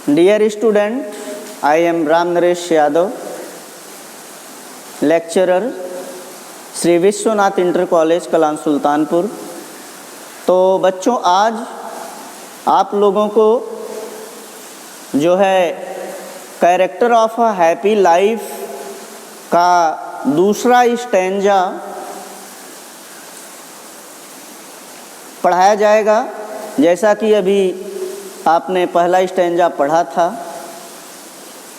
Dear student, I am Ram Naresh Yadav, lecturer, Shri Vishwanath inter college Kalan Sultanpur. तो बच्चों, आज आप लोगों को जो है character of a happy life का दूसरा स्टैंजा पढ़ाया जाएगा। जैसा कि अभी आपने पहला स्टैंजा पढ़ा था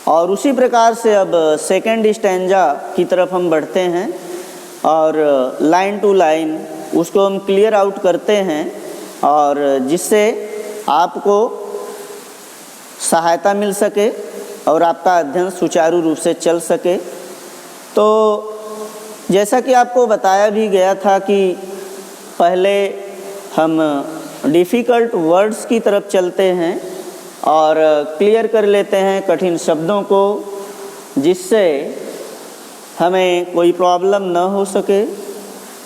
और उसी प्रकार से अब सेकंड स्टैंजा की तरफ हम बढ़ते हैं और लाइन टू लाइन उसको हम क्लियर आउट करते हैं और जिससे आपको सहायता मिल सके और आपका अध्ययन सुचारू रूप से चल सके। तो जैसा कि आपको बताया भी गया था कि पहले हम डिफ़िकल्ट वर्ड्स की तरफ चलते हैं और क्लियर कर लेते हैं कठिन शब्दों को, जिससे हमें कोई प्रॉब्लम न हो सके।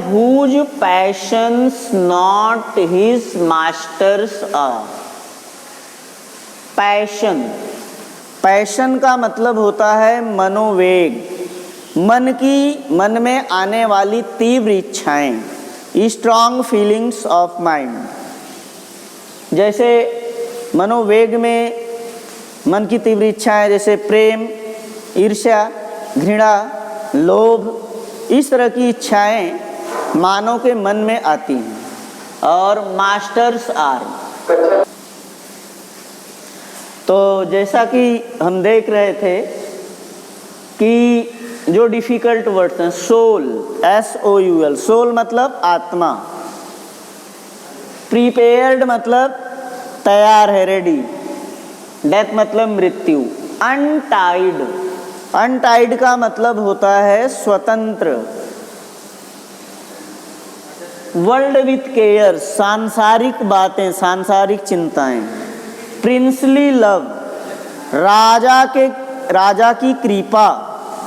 Whose passions not his masters are। Passion का मतलब होता है मनोवेग, मन में आने वाली तीव्र इच्छाएं, स्ट्रॉन्ग फीलिंग्स ऑफ माइंड। जैसे मनोवेग में मन की तीव्र इच्छाएं जैसे प्रेम, ईर्ष्या, घृणा, लोभ, इस तरह की इच्छाएं मानव के मन में आती हैं। और मास्टर्स आर, तो जैसा कि हम देख रहे थे कि जो डिफ़िकल्ट वर्ड्स हैं, सोल, SOUL, सोल मतलब आत्मा, प्रीपेयर्ड मतलब तैयार है, रेडी, डेथ मतलब मृत्यु, अनटाइड का मतलब होता है स्वतंत्र, वर्ल्ड विथ केयर, सांसारिक बातें, सांसारिक चिंताएं, प्रिंसली लव, राजा की कृपा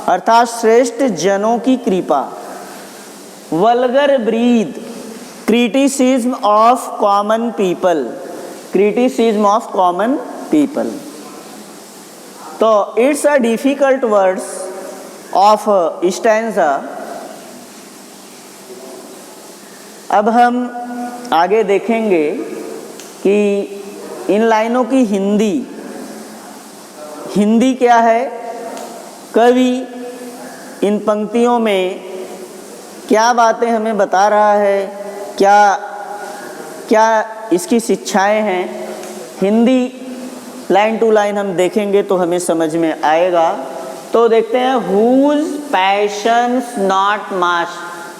अर्थात श्रेष्ठ जनों की कृपा, vulgar breath, criticism of common people. तो it's a difficult words of stanza. अब हम आगे देखेंगे कि इन लाइनों की हिंदी क्या है, कवि इन पंक्तियों में क्या बातें हमें बता रहा है, क्या इसकी शिक्षाएं हैं। हिंदी लाइन टू लाइन हम देखेंगे तो हमें समझ में आएगा। तो देखते हैं, whose passions not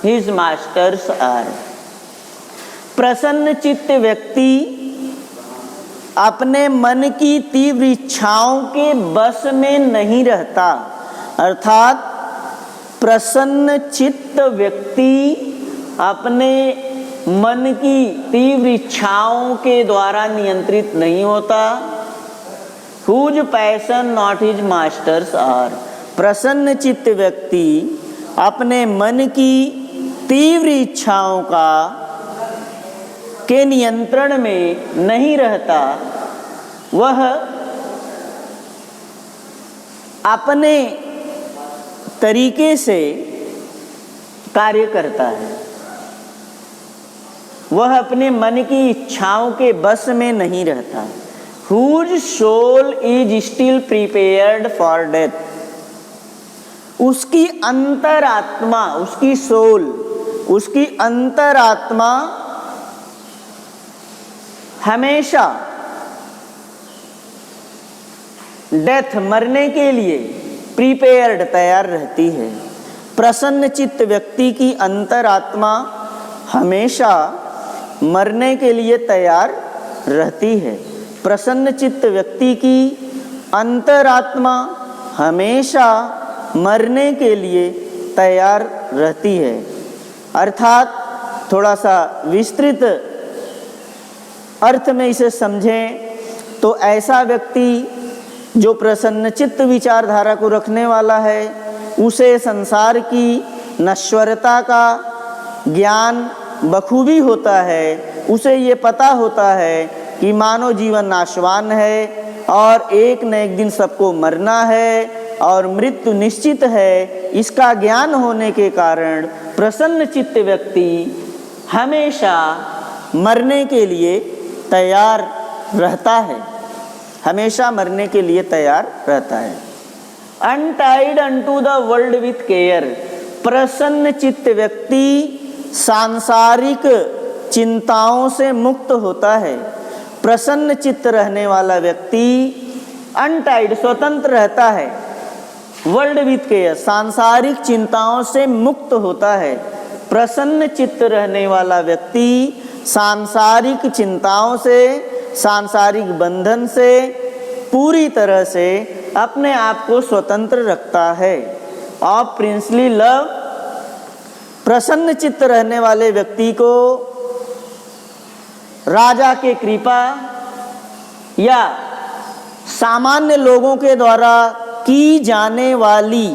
his masters are। प्रसन्न चित्त व्यक्ति अपने मन की तीव्र इच्छाओं के बस में नहीं रहता, अर्थात प्रसन्न चित्त व्यक्ति अपने मन की तीव्र इच्छाओं के द्वारा नियंत्रित नहीं होता। Whose passion not his masters are। प्रसन्न चित्त व्यक्ति अपने मन की तीव्र इच्छाओं के नियंत्रण में नहीं रहता, वह अपने तरीके से कार्य करता है, वह अपने मन की इच्छाओं के बस में नहीं रहता। Whose soul is still prepared for death। उसकी अंतरात्मा, उसकी सोल, उसकी अंतरात्मा हमेशा डेथ, मरने के लिए प्रीपेयर्ड, तैयार रहती है। प्रसन्न चित्त व्यक्ति की अंतरात्मा हमेशा मरने के लिए तैयार रहती है। प्रसन्न चित्त व्यक्ति की अंतरात्मा हमेशा मरने के लिए तैयार रहती है। अर्थात थोड़ा सा विस्तृत अर्थ में इसे समझें तो ऐसा व्यक्ति जो प्रसन्न चित्त विचारधारा को रखने वाला है, उसे संसार की नश्वरता का ज्ञान बखूबी होता है। उसे ये पता होता है कि मानव जीवन नाशवान है और एक न एक दिन सबको मरना है और मृत्यु निश्चित है, इसका ज्ञान होने के कारण प्रसन्न चित्त व्यक्ति हमेशा मरने के लिए तैयार रहता है, हमेशा मरने के लिए तैयार रहता है। Untied unto the world with care, प्रसन्न चित्त व्यक्ति सांसारिक चिंताओं से मुक्त होता है। प्रसन्न चित्त रहने वाला व्यक्ति अनटाइड स्वतंत्र रहता है, वर्ल्ड विथ केयर सांसारिक चिंताओं से मुक्त होता है। प्रसन्न चित्त रहने वाला व्यक्ति सांसारिक चिंताओं से, सांसारिक बंधन से पूरी तरह से अपने आप को स्वतंत्र रखता है। ऑफ प्रिंसली लव, प्रसन्न चित्त रहने वाले व्यक्ति को राजा के कृपा या सामान्य लोगों के द्वारा की जाने वाली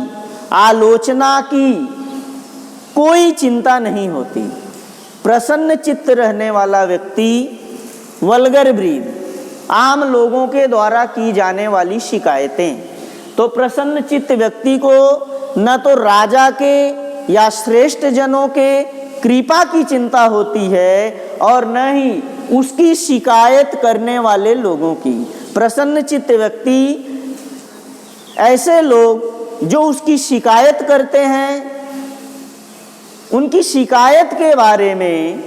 आलोचना की कोई चिंता नहीं होती। प्रसन्न चित्त रहने वाला व्यक्ति वल्गर ब्रीद, आम लोगों के द्वारा की जाने वाली शिकायतें, तो प्रसन्न चित्त व्यक्ति को न तो राजा के या श्रेष्ठ जनों के कृपा की चिंता होती है और न ही उसकी शिकायत करने वाले लोगों की। प्रसन्न चित्त व्यक्ति ऐसे लोग जो उसकी शिकायत करते हैं, उनकी शिकायत के बारे में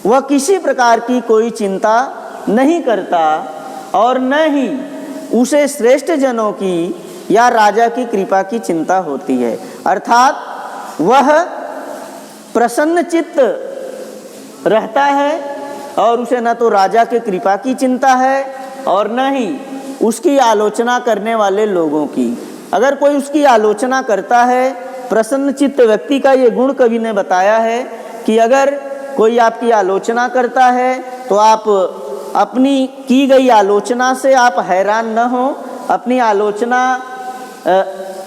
वह किसी प्रकार की कोई चिंता नहीं करता और न ही उसे श्रेष्ठ जनों की या राजा की कृपा की चिंता होती है। अर्थात वह प्रसन्न चित्त रहता है और उसे न तो राजा के कृपा की चिंता है और न ही उसकी आलोचना करने वाले लोगों की। अगर कोई उसकी आलोचना करता है, प्रसन्न चित्त व्यक्ति का ये गुण कवि ने बताया है कि अगर कोई आपकी आलोचना करता है तो आप अपनी की गई आलोचना से आप हैरान न हो। अपनी आलोचना,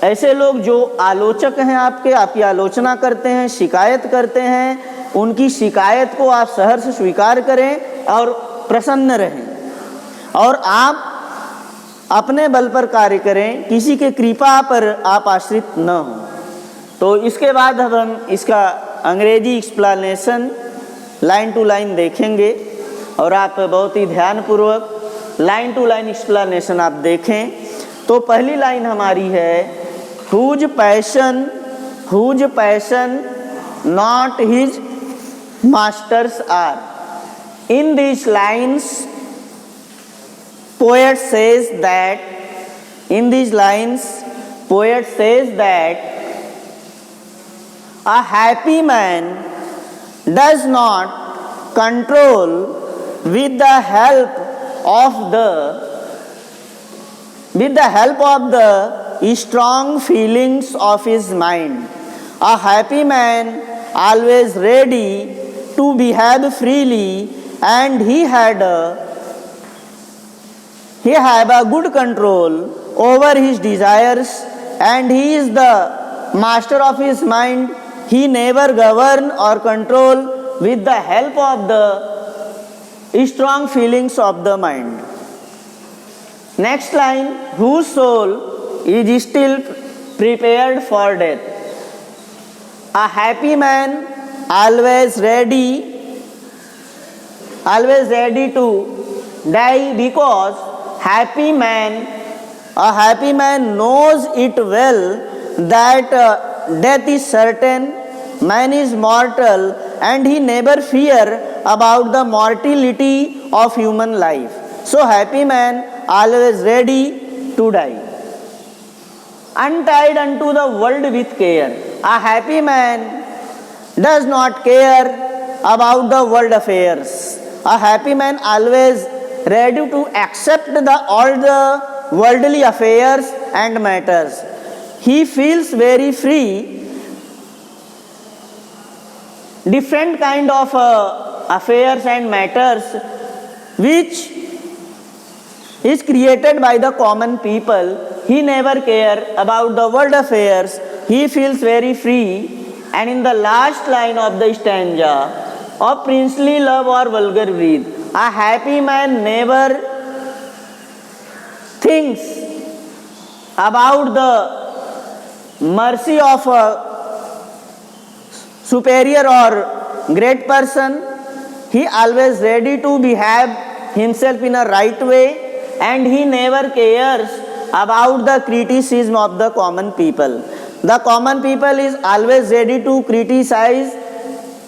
ऐसे लोग जो आलोचक हैं आपके, आपकी आलोचना करते हैं, शिकायत करते हैं, उनकी शिकायत को आप सहर्ष स्वीकार करें और प्रसन्न रहें और आप अपने बल पर कार्य करें, किसी के कृपा पर आप आश्रित न हो। तो इसके बाद अब हम इसका अंग्रेजी एक्सप्लेनेशन लाइन टू लाइन देखेंगे और आप बहुत ही ध्यानपूर्वक लाइन टू लाइन एक्सप्लेनेशन आप देखें। तो पहली लाइन हमारी है, whose passion not his masters are. In this lines poet says that, in these lines poet says that a happy man does not control with the help of the strong feelings of his mind. A happy man always ready to behave freely, and he have a good control over his desires, and he is the master of his mind. He never govern or control with the help of the strong feelings of the mind. Next line, whose soul is still prepared for death. A happy man always ready to die, because a happy man knows it well that death is certain, man is mortal, and he never fear about the mortality of human life. So happy man always ready to die. Untied unto the world with care. A happy man does not care about the world affairs. A happy man always ready to accept all the worldly affairs and matters. He feels very free. Different kind of affairs and matters which is created by the common people. He never care about the world affairs. He feels very free. And in the last line of the stanza, of princely love or vulgar breed, a happy man never thinks about the mercy of a superior or great person, he always ready to behave himself in a right way, and he never cares about the criticism of the common people. The common people is always ready to criticize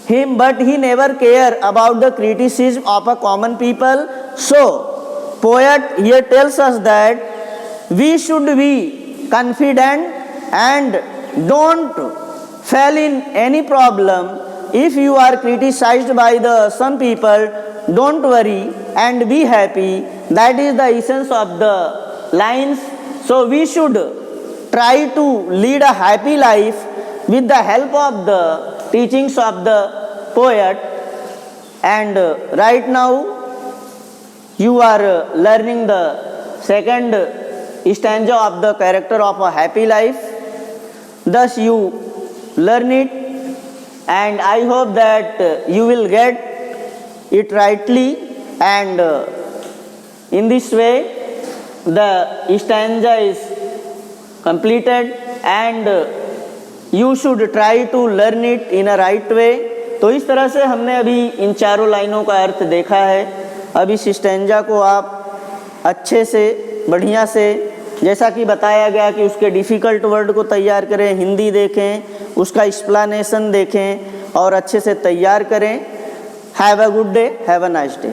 him, but he never care about the criticism of a common people. So poet here tells us that we should be confident and don't fall in any problem. If you are criticized by the some people, don't worry and be happy. That is the essence of the lines. So we should try to lead a happy life with the help of the teachings of the poet. And right now you are learning the second stanza of the character of a happy life. Thus you learn it, and I hope that you will get it rightly, and in this way the stanza is completed, and you should try to learn it in a right way. तो इस तरह से हमने अभी इन चारों लाइनों का अर्थ देखा है। अब इस स्टैंजा को आप अच्छे से बढ़िया से, जैसा कि बताया गया कि उसके डिफ़िकल्ट वर्ड को तैयार करें, हिंदी देखें, उसका एक्सप्लेनेशन देखें और अच्छे से तैयार करें। Have a good day, have a nice day.